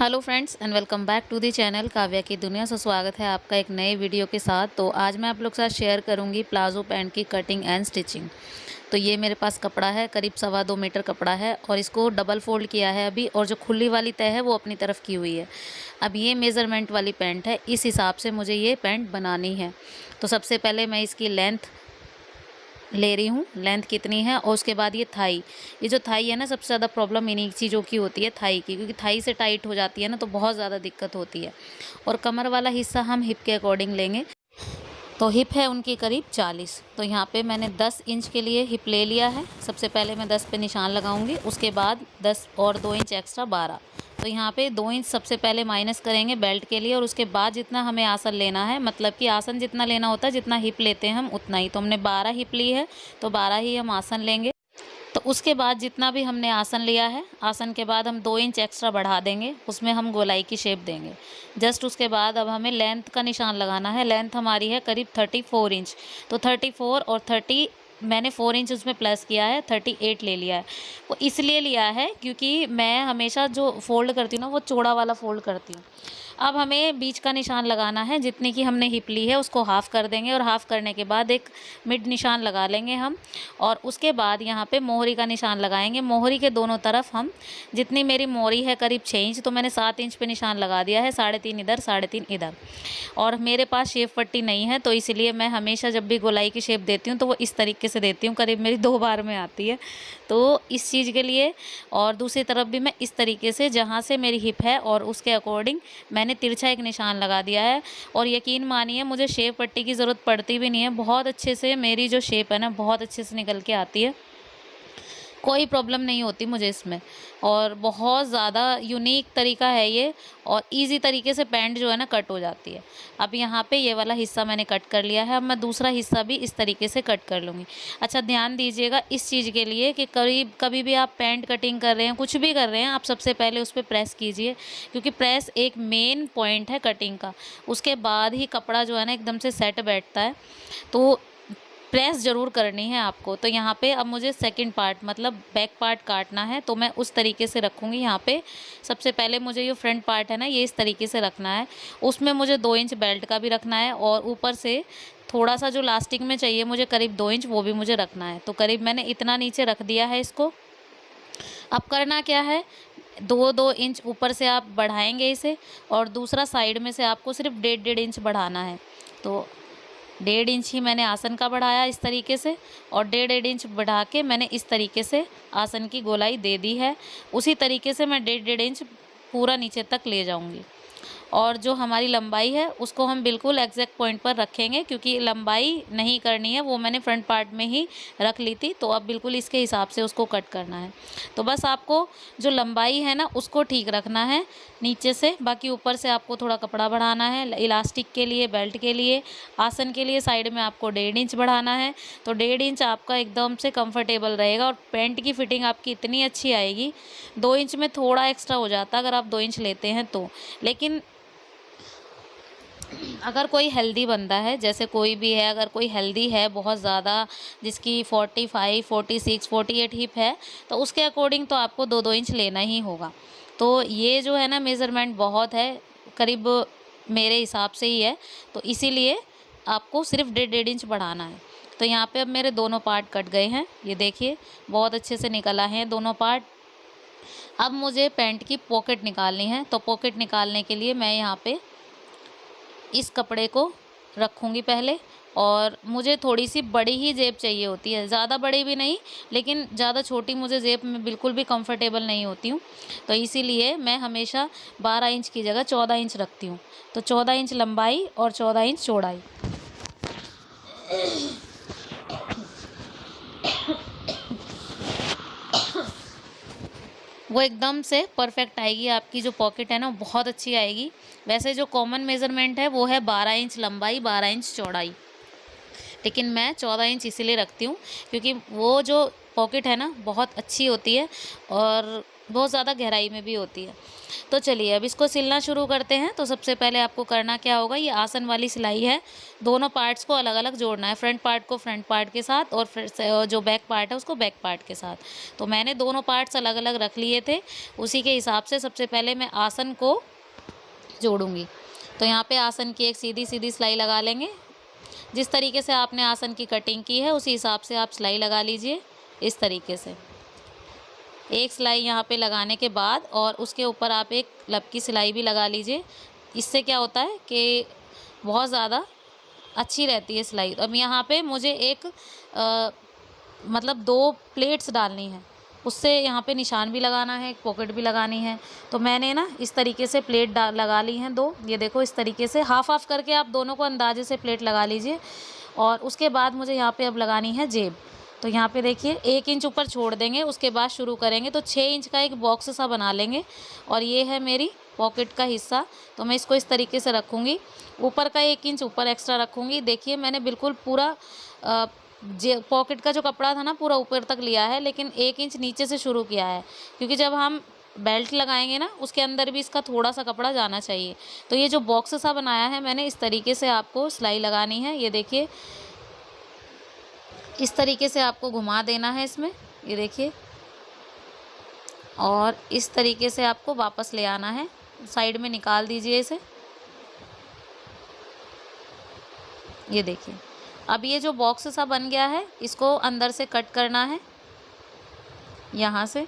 Hello friends and welcome back to the channel Kavya की दुनिया। से स्वागत है आपका एक नए वीडियो के साथ। तो आज मैं आप लोग के साथ शेयर करूंगी प्लाजो पैंट की कटिंग एंड स्टिचिंग। तो ये मेरे पास कपड़ा है, करीब 2.25 मीटर कपड़ा है और इसको डबल फोल्ड किया है अभी, और जो खुली वाली तह है वो अपनी तरफ की हुई है। अब ये मेज़रमेंट वाली पैंट है, इस हिसाब से मुझे ये पैंट बनानी है। तो सबसे पहले मैं इसकी लेंथ ले रही हूँ, लेंथ कितनी है, और उसके बाद ये थाई। ये जो थाई है ना, सबसे ज़्यादा प्रॉब्लम इन्हीं चीज़ों की होती है, थाई की, क्योंकि थाई से टाइट हो जाती है ना तो बहुत ज़्यादा दिक्कत होती है। और कमर वाला हिस्सा हम हिप के अकॉर्डिंग लेंगे। तो हिप है उनकी करीब 40, तो यहाँ पे मैंने 10 इंच के लिए हिप ले लिया है। सबसे पहले मैं 10 पे निशान लगाऊंगी, उसके बाद 10 और 2 इंच एक्स्ट्रा 12। तो यहाँ पे 2 इंच सबसे पहले माइनस करेंगे बेल्ट के लिए, और उसके बाद जितना हमें आसन लेना है, मतलब कि आसन जितना लेना होता है, जितना हिप लेते हैं हम उतना ही। तो हमने 12 हिप ली है, तो 12 ही हम आसन लेंगे। तो उसके बाद जितना भी हमने आसन लिया है, आसन के बाद हम 2 इंच एक्स्ट्रा बढ़ा देंगे, उसमें हम गोलाई की शेप देंगे। जस्ट उसके बाद अब हमें लेंथ का निशान लगाना है। लेंथ हमारी है करीब 34 इंच। तो 34 और 30 मैंने 4 इंच उसमें प्लस किया है, 38 ले लिया है। वो इसलिए लिया है क्योंकि मैं हमेशा जो फ़ोल्ड करती हूँ ना, वो चौड़ा वाला फ़ोल्ड करती हूँ। अब हमें बीच का निशान लगाना है, जितनी की हमने हिप ली है उसको हाफ़ कर देंगे, और हाफ़ करने के बाद एक मिड निशान लगा लेंगे हम। और उसके बाद यहाँ पे मोहरी का निशान लगाएंगे। मोहरी के दोनों तरफ हम, जितनी मेरी मोहरी है करीब 6 इंच, तो मैंने 7 इंच पे निशान लगा दिया है, 3.5 इधर 3.5 इधर। और मेरे पास शेप पट्टी नहीं है, तो इसलिए मैं हमेशा जब भी गोलाई की शेप देती हूँ तो वो इस तरीके से देती हूँ, करीब मेरी 2 बार में आती है। तो इस चीज़ के लिए, और दूसरी तरफ भी मैं इस तरीके से, जहाँ से मेरी हिप है और उसके अकॉर्डिंग मैंने तिरछा एक निशान लगा दिया है। और यकीन मानिए, मुझे शेप पट्टी की ज़रूरत पड़ती भी नहीं है, बहुत अच्छे से मेरी जो शेप है ना, बहुत अच्छे से निकल के आती है, कोई प्रॉब्लम नहीं होती मुझे इसमें। और बहुत ज़्यादा यूनिक तरीका है ये, और इजी तरीके से पैंट जो है ना कट हो जाती है। अब यहाँ पे ये वाला हिस्सा मैंने कट कर लिया है, अब मैं दूसरा हिस्सा भी इस तरीके से कट कर लूँगी। अच्छा, ध्यान दीजिएगा इस चीज़ के लिए कि कभी भी आप पैंट कटिंग कर रहे हैं, कुछ भी कर रहे हैं, आप सबसे पहले उस पर प्रेस कीजिए, क्योंकि प्रेस एक मेन पॉइंट है कटिंग का। उसके बाद ही कपड़ा जो है ना एकदम से सेट बैठता है। तो प्रेस ज़रूर करनी है आपको। तो यहाँ पे अब मुझे सेकंड पार्ट, मतलब बैक पार्ट काटना है, तो मैं उस तरीके से रखूँगी। यहाँ पे सबसे पहले मुझे ये फ्रंट पार्ट है ना, ये इस तरीके से रखना है। उसमें मुझे 2 इंच बेल्ट का भी रखना है, और ऊपर से थोड़ा सा जो लास्टिक में चाहिए मुझे करीब 2 इंच, वो भी मुझे रखना है। तो करीब मैंने इतना नीचे रख दिया है इसको। अब करना क्या है, 2-2 इंच ऊपर से आप बढ़ाएंगे इसे, और दूसरा साइड में से आपको सिर्फ 1.5 इंच बढ़ाना है। तो 1.5 इंच ही मैंने आसन का बढ़ाया इस तरीके से, और 1.5 इंच बढ़ा के मैंने इस तरीके से आसन की गोलाई दे दी है। उसी तरीके से मैं 1.5 इंच पूरा नीचे तक ले जाऊंगी। और जो हमारी लंबाई है उसको हम बिल्कुल एग्जैक्ट पॉइंट पर रखेंगे, क्योंकि लंबाई नहीं करनी है, वो मैंने फ्रंट पार्ट में ही रख ली थी। तो अब बिल्कुल इसके हिसाब से उसको कट करना है। तो बस आपको जो लंबाई है ना उसको ठीक रखना है नीचे से, बाकी ऊपर से आपको थोड़ा कपड़ा बढ़ाना है इलास्टिक के लिए, बेल्ट के लिए, आसन के लिए साइड में आपको 1.5 इंच बढ़ाना है। तो 1.5 इंच आपका एकदम से कंफर्टेबल रहेगा, और पैंट की फिटिंग आपकी इतनी अच्छी आएगी। 2 इंच में थोड़ा एक्स्ट्रा हो जाता अगर आप 2 इंच लेते हैं तो, लेकिन अगर कोई हेल्दी बंदा है, जैसे कोई भी है, अगर कोई हेल्दी है बहुत ज़्यादा, जिसकी 45, 46, 48 हिप है, तो उसके अकॉर्डिंग तो आपको 2-2 इंच लेना ही होगा। तो ये जो है ना मेज़रमेंट बहुत है, करीब मेरे हिसाब से ही है, तो इसीलिए आपको सिर्फ 1.5 इंच बढ़ाना है। तो यहाँ पे अब मेरे दोनों पार्ट कट गए हैं, ये देखिए बहुत अच्छे से निकला है दोनों पार्ट। अब मुझे पैंट की पॉकेट निकालनी है। तो पॉकेट निकालने के लिए मैं यहाँ पे इस कपड़े को रखूँगी पहले, और मुझे थोड़ी सी बड़ी ही जेब चाहिए होती है, ज़्यादा बड़ी भी नहीं, लेकिन ज़्यादा छोटी मुझे जेब में बिल्कुल भी कंफर्टेबल नहीं होती हूँ। तो इसीलिए मैं हमेशा 12 इंच की जगह 14 इंच रखती हूँ। तो 14 इंच लंबाई और 14 इंच चौड़ाई। वो एकदम से परफेक्ट आएगी, आपकी जो पॉकेट है ना बहुत अच्छी आएगी। वैसे जो कॉमन मेज़रमेंट है वो है 12 इंच लंबाई, 12 इंच चौड़ाई, लेकिन मैं 14 इंच इसीलिए रखती हूँ क्योंकि वो जो पॉकेट है ना बहुत अच्छी होती है, और बहुत ज़्यादा गहराई में भी होती है। तो चलिए अब इसको सिलना शुरू करते हैं। तो सबसे पहले आपको करना क्या होगा, ये आसन वाली सिलाई है, दोनों पार्ट्स को अलग-अलग जोड़ना है। फ्रंट पार्ट को फ्रंट पार्ट के साथ और फिर से जो बैक पार्ट है उसको बैक पार्ट के साथ। तो मैंने दोनों पार्ट्स अलग-अलग रख लिए थे, उसी के हिसाब से सबसे पहले मैं आसन को जोड़ूँगी। तो यहाँ पे आसन की एक सीधी-सीधी सिलाई लगा लेंगे। जिस तरीके से आपने आसन की कटिंग की है उसी हिसाब से आप सिलाई लगा लीजिए, इस तरीके से। एक सिलाई यहाँ पे लगाने के बाद और उसके ऊपर आप एक लपकी सिलाई भी लगा लीजिए। इससे क्या होता है कि बहुत ज़्यादा अच्छी रहती है सिलाई। अब यहाँ पे मुझे एक मतलब 2 प्लेट्स डालनी है, उससे यहाँ पे निशान भी लगाना है, एक पॉकेट भी लगानी है। तो मैंने ना इस तरीके से प्लेट लगा ली हैं 2, ये देखो इस तरीके से हाफ़ हाफ़ करके आप दोनों को अंदाजे से प्लेट लगा लीजिए। और उसके बाद मुझे यहाँ पे अब लगानी है जेब। तो यहाँ पे देखिए 1 इंच ऊपर छोड़ देंगे, उसके बाद शुरू करेंगे। तो 6 इंच का एक बॉक्स सा बना लेंगे और ये है मेरी पॉकेट का हिस्सा। तो मैं इसको इस तरीके से रखूँगी, ऊपर का 1 इंच ऊपर एक्स्ट्रा रखूँगी। देखिए मैंने बिल्कुल पूरा पॉकेट का जो कपड़ा था ना पूरा ऊपर तक लिया है, लेकिन 1 इंच नीचे से शुरू किया है, क्योंकि जब हम बेल्ट लगाएंगे ना उसके अंदर भी इसका थोड़ा सा कपड़ा जाना चाहिए। तो ये जो बॉक्स सा बनाया है मैंने, इस तरीके से आपको सिलाई लगानी है। ये देखिए इस तरीके से आपको घुमा देना है इसमें, ये देखिए, और इस तरीके से आपको वापस ले आना है। साइड में निकाल दीजिए इसे। ये देखिए अब ये जो बॉक्स सा बन गया है इसको अंदर से कट करना है। यहाँ से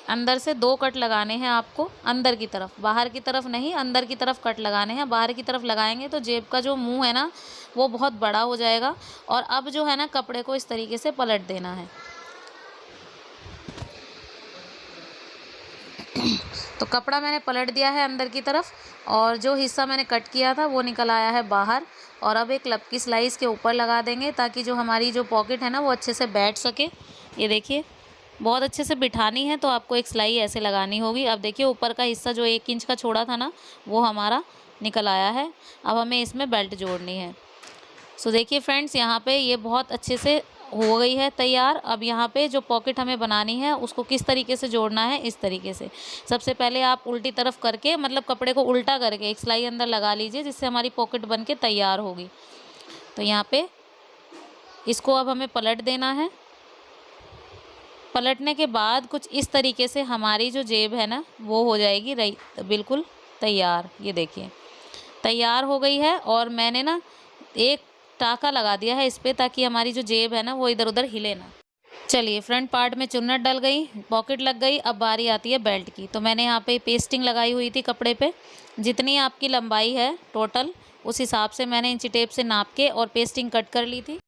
अंदर से 2 कट लगाने हैं आपको, अंदर की तरफ, बाहर की तरफ नहीं, अंदर की तरफ कट लगाने हैं। बाहर की तरफ लगाएंगे तो जेब का जो मुंह है ना वो बहुत बड़ा हो जाएगा। और अब जो है ना कपड़े को इस तरीके से पलट देना है। तो कपड़ा मैंने पलट दिया है अंदर की तरफ और जो हिस्सा मैंने कट किया था वो निकल आया है बाहर। और अब एक लपकी सिलाई इसके ऊपर लगा देंगे ताकि जो हमारी जो पॉकेट है ना वो अच्छे से बैठ सके। ये देखिए बहुत अच्छे से बिठानी है तो आपको एक सिलाई ऐसे लगानी होगी। अब देखिए ऊपर का हिस्सा जो 1 इंच का छोड़ा था ना वो हमारा निकल आया है। अब हमें इसमें बेल्ट जोड़नी है। सो देखिए फ्रेंड्स यहाँ पे ये बहुत अच्छे से हो गई है तैयार। अब यहाँ पे जो पॉकेट हमें बनानी है उसको किस तरीके से जोड़ना है, इस तरीके से। सबसे पहले आप उल्टी तरफ करके, मतलब कपड़े को उल्टा करके एक सिलाई अंदर लगा लीजिए, जिससे हमारी पॉकेट बन के तैयार होगी। तो यहाँ पे इसको अब हमें पलट देना है। पलटने के बाद कुछ इस तरीके से हमारी जो जेब है ना वो हो जाएगी बिल्कुल तैयार। ये देखिए तैयार हो गई है। और मैंने ना एक टाका लगा दिया है इस पे ताकि हमारी जो जेब है ना वो इधर उधर हिले ना। चलिए फ्रंट पार्ट में चुन्नट डल गई, पॉकेट लग गई। अब बारी आती है बेल्ट की। तो मैंने यहाँ पे पेस्टिंग लगाई हुई थी कपड़े पे। जितनी आपकी लंबाई है टोटल उस हिसाब से मैंने इंची टेप से नाप के और पेस्टिंग कट कर ली थी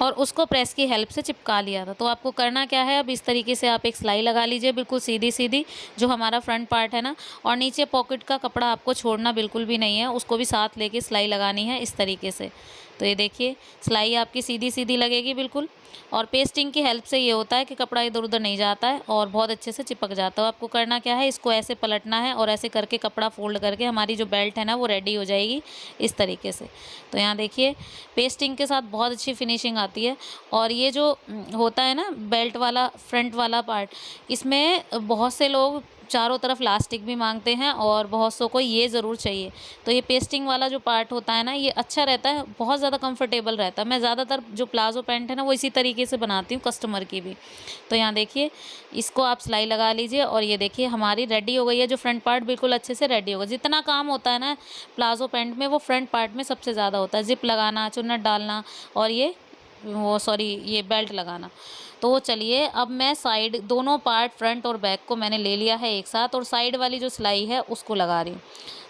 और उसको प्रेस की हेल्प से चिपका लिया था। तो आपको करना क्या है, अब इस तरीके से आप एक सिलाई लगा लीजिए बिल्कुल सीधी सीधी, जो हमारा फ्रंट पार्ट है ना। और नीचे पॉकेट का कपड़ा आपको छोड़ना बिल्कुल भी नहीं है, उसको भी साथ लेके सिलाई लगानी है इस तरीके से। तो ये देखिए सिलाई आपकी सीधी सीधी लगेगी बिल्कुल। और पेस्टिंग की हेल्प से ये होता है कि कपड़ा इधर उधर नहीं जाता है और बहुत अच्छे से चिपक जाता है। आपको करना क्या है, इसको ऐसे पलटना है और ऐसे करके कपड़ा फोल्ड करके हमारी जो बेल्ट है ना वो रेडी हो जाएगी इस तरीके से। तो यहाँ देखिए पेस्टिंग के साथ बहुत अच्छी फिनिशिंग आती है। और ये जो होता है ना बेल्ट वाला फ्रंट वाला पार्ट, इसमें बहुत से लोग चारों तरफ लास्टिक भी मांगते हैं और बहुत सौ को ये ज़रूर चाहिए। तो ये पेस्टिंग वाला जो पार्ट होता है ना ये अच्छा रहता है, बहुत ज़्यादा कंफर्टेबल रहता है। मैं ज़्यादातर जो प्लाजो पैंट है ना वो इसी तरीके से बनाती हूँ कस्टमर की भी। तो यहाँ देखिए इसको आप सिलाई लगा लीजिए और ये देखिए हमारी रेडी हो गई है। जो फ्रंट पार्ट बिल्कुल अच्छे से रेडी होगा। जितना काम होता है ना प्लाजो पैंट में वो फ्रंट पार्ट में सबसे ज़्यादा होता है, जिप लगाना, चुन्नट डालना और ये बेल्ट लगाना। तो चलिए अब मैं साइड दोनों पार्ट फ्रंट और बैक को मैंने ले लिया है एक साथ और साइड वाली जो सिलाई है उसको लगा रही हूँ।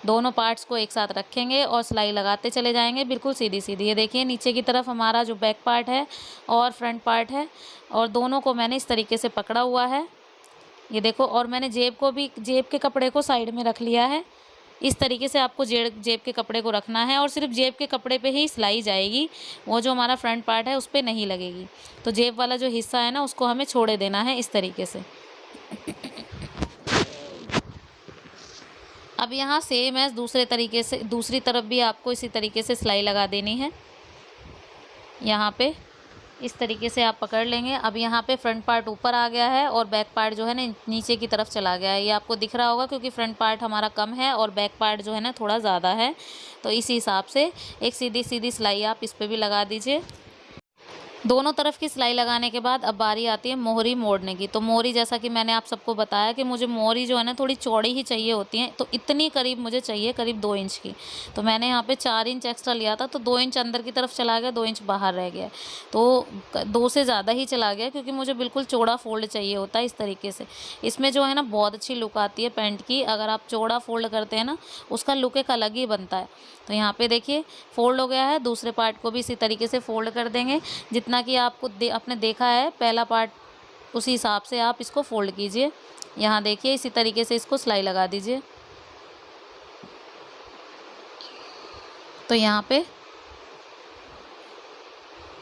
दोनों पार्ट्स को एक साथ रखेंगे और सिलाई लगाते चले जाएंगे बिल्कुल सीधी सीधी। ये देखिए नीचे की तरफ हमारा जो बैक पार्ट है और फ्रंट पार्ट है और दोनों को मैंने इस तरीके से पकड़ा हुआ है। ये देखो, और मैंने जेब के कपड़े को साइड में रख लिया है। इस तरीके से आपको जेब के कपड़े को रखना है और सिर्फ जेब के कपड़े पे ही सिलाई जाएगी, वो जो हमारा फ्रंट पार्ट है उस पर नहीं लगेगी। तो जेब वाला जो हिस्सा है ना उसको हमें छोड़े देना है इस तरीके से। अब यहाँ सेम है दूसरे तरीके से, दूसरी तरफ भी आपको इसी तरीके से सिलाई लगा देनी है। यहाँ पे इस तरीके से आप पकड़ लेंगे। अब यहाँ पे फ्रंट पार्ट ऊपर आ गया है और बैक पार्ट जो है ना नीचे की तरफ चला गया है। ये आपको दिख रहा होगा क्योंकि फ्रंट पार्ट हमारा कम है और बैक पार्ट जो है ना थोड़ा ज़्यादा है। तो इसी हिसाब से एक सीधी सीधी सिलाई आप इस पे भी लगा दीजिए। दोनों तरफ की सिलाई लगाने के बाद अब बारी आती है मोहरी मोड़ने की। तो मोहरी, जैसा कि मैंने आप सबको बताया कि मुझे मोहरी जो है ना थोड़ी चौड़ी ही चाहिए होती है, तो इतनी करीब मुझे चाहिए, करीब 2 इंच की। तो मैंने यहाँ पे 4 इंच एक्स्ट्रा लिया था, तो 2 इंच अंदर की तरफ चला गया, 2 इंच बाहर रह गया। तो 2 से ज़्यादा ही चला गया क्योंकि मुझे बिल्कुल चौड़ा फोल्ड चाहिए होता है इस तरीके से। इसमें जो है ना बहुत अच्छी लुक आती है पैंट की, अगर आप चौड़ा फोल्ड करते हैं ना उसका लुक एक अलग ही बनता है। तो यहाँ पे देखिए फोल्ड हो गया है, दूसरे पार्ट को भी इसी तरीके से फोल्ड कर देंगे। जितना कि आपको आपने देखा है पहला पार्ट, उसी हिसाब से आप इसको फोल्ड कीजिए। यहाँ देखिए इसी तरीके से इसको सिलाई लगा दीजिए। तो यहाँ पे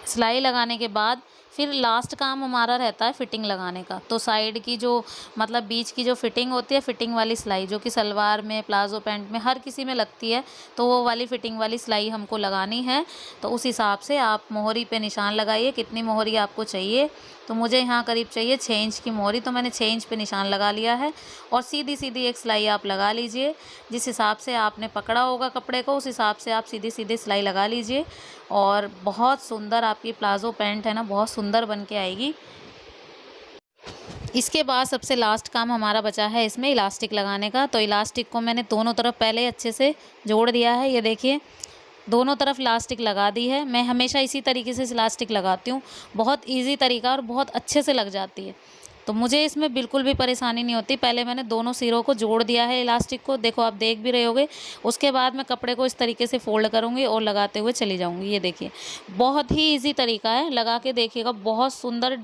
सिलाई लगाने के बाद फिर लास्ट काम हमारा रहता है फिटिंग लगाने का। तो साइड की जो मतलब बीच की जो फिटिंग होती है, फिटिंग वाली सिलाई जो कि सलवार में, प्लाजो पैंट में, हर किसी में लगती है, तो वो वाली फिटिंग वाली सिलाई हमको लगानी है। तो उस हिसाब से आप मोहरी पे निशान लगाइए, कितनी मोहरी आपको चाहिए। तो मुझे यहाँ करीब चाहिए 6 इंच की मोहरी, तो मैंने 6 इंच पे निशान लगा लिया है। और सीधी सीधी एक सिलाई आप लगा लीजिए, जिस हिसाब से आपने पकड़ा होगा कपड़े को उस हिसाब से आप सीधी सीधी सिलाई लगा लीजिए। और बहुत सुंदर आपकी प्लाजो पैंट है ना, बहुत सुंदर बन के आएगी। इसके बाद सबसे लास्ट काम हमारा बचा है इसमें इलास्टिक लगाने का। तो इलास्टिक को मैंने दोनों तरफ पहले अच्छे से जोड़ दिया है। ये देखिए दोनों तरफ इलास्टिक लगा दी है। मैं हमेशा इसी तरीके से इलास्टिक लगाती हूँ, बहुत इजी तरीका और बहुत अच्छे से लग जाती है। तो मुझे इसमें बिल्कुल भी परेशानी नहीं होती। पहले मैंने दोनों सिरों को जोड़ दिया है इलास्टिक को, देखो आप देख भी रहे होगे। उसके बाद मैं कपड़े को इस तरीके से फोल्ड करूँगी और लगाते हुए चली जाऊँगी। ये देखिए बहुत ही ईजी तरीका है, लगा के देखिएगा, बहुत सुंदर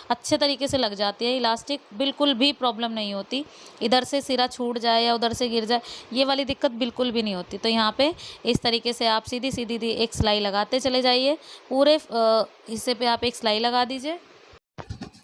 अच्छे तरीके से लग जाती है इलास्टिक, बिल्कुल भी प्रॉब्लम नहीं होती। इधर से सिरा छूट जाए या उधर से गिर जाए, ये वाली दिक्कत बिल्कुल भी नहीं होती। तो यहाँ पे इस तरीके से आप सीधी सीधी एक सिलाई लगाते चले जाइए। पूरे हिस्से पे आप एक सिलाई लगा दीजिए।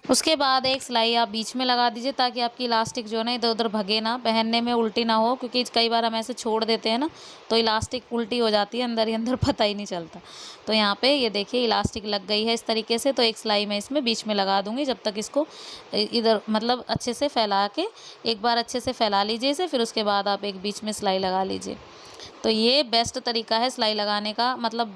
उसके बाद एक सिलाई आप बीच में लगा दीजिए ताकि आपकी इलास्टिक जो है ना इधर उधर भगे ना, पहनने में उल्टी ना हो, क्योंकि कई बार हम ऐसे छोड़ देते हैं ना तो इलास्टिक उल्टी हो जाती है अंदर ही अंदर, पता ही नहीं चलता। तो यहाँ पे ये देखिए इलास्टिक लग गई है इस तरीके से। तो एक सिलाई मैं इसमें बीच में लगा दूँगी, जब तक इसको इधर मतलब अच्छे से फैला के, एक बार अच्छे से फैला लीजिए इसे, फिर उसके बाद आप एक बीच में सिलाई लगा लीजिए। तो ये बेस्ट तरीका है सिलाई लगाने का, मतलब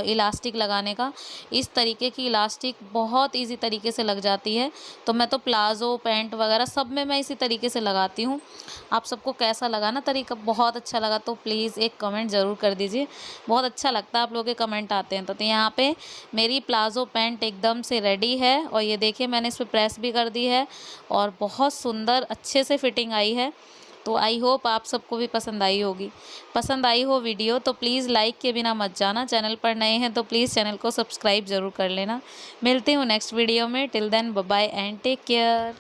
इलास्टिक लगाने का। इस तरीके की इलास्टिक बहुत इजी तरीके से लग जाती है। तो मैं तो प्लाज़ो पैंट वगैरह सब में मैं इसी तरीके से लगाती हूँ। आप सबको कैसा लगा ना तरीका? बहुत अच्छा लगा तो प्लीज़ एक कमेंट ज़रूर कर दीजिए, बहुत अच्छा लगता है आप लोगों के कमेंट आते हैं। तो यहाँ पे मेरी प्लाज़ो पैंट एकदम से रेडी है और ये देखिए मैंने इस पर प्रेस भी कर दी है और बहुत सुंदर अच्छे से फिटिंग आई है। तो आई होप आप सबको भी पसंद आई होगी। पसंद आई हो वीडियो तो प्लीज़ लाइक के बिना मत जाना। चैनल पर नए हैं तो प्लीज़ चैनल को सब्सक्राइब ज़रूर कर लेना। मिलती हूँ नेक्स्ट वीडियो में। Till then bye bye and take care.